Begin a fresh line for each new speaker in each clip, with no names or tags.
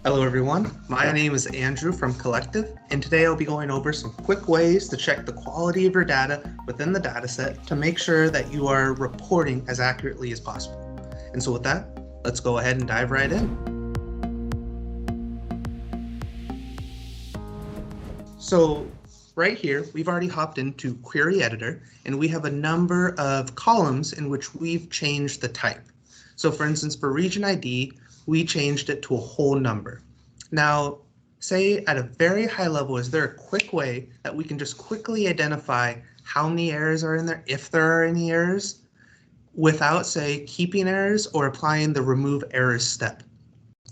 Hello everyone, my name is Andrew from Collectiv, and today I'll be going over some quick ways to check the quality of your data within the dataset to make sure that you are reporting as accurately as possible. And so with that, let's go ahead and dive right in. So right here, we've already hopped into Query Editor, and we have a number of columns in which we've changed the type. So for instance, for region ID, we changed it to a whole number. Now, say at a very high level, is there a quick way that we can just quickly identify how many errors are in there, if there are any errors, without, say, keeping errors or applying the remove errors step?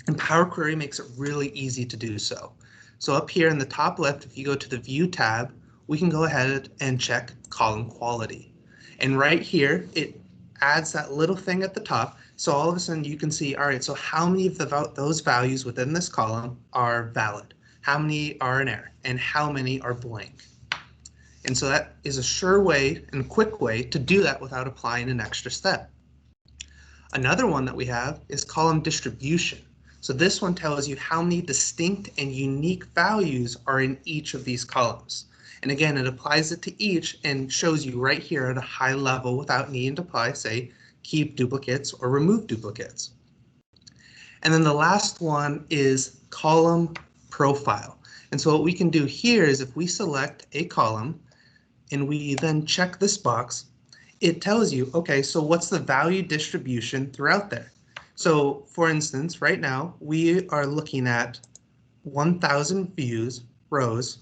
And Power Query makes it really easy to do so. So up here in the top left, if you go to the View tab, we can go ahead and check column quality. And right here, it adds that little thing at the top. So all of a sudden you can see, all right, so how many of those values within this column are valid? How many are an error? And how many are blank? And so that is a sure way and quick way to do that without applying an extra step. Another one that we have is column distribution. So this one tells you how many distinct and unique values are in each of these columns. And again, it applies it to each and shows you right here at a high level without needing to apply, say, keep duplicates or remove duplicates. And then the last one is column profile. And so what we can do here is if we select a column and we then check this box, it tells you, okay, so what's the value distribution throughout there? So for instance, right now we are looking at 1,000 views, rows,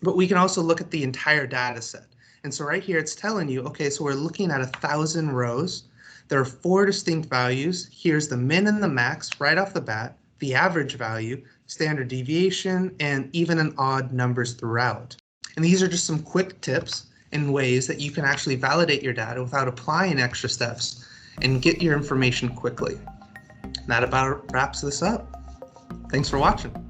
but we can also look at the entire data set. And so right here it's telling you, okay, so we're looking at 1,000 rows. There are 4 distinct values. Here's the min and the max right off the bat, the average value, standard deviation, and even an odd numbers throughout. And these are just some quick tips and ways that you can actually validate your data without applying extra steps and get your information quickly. That about wraps this up. Thanks for watching.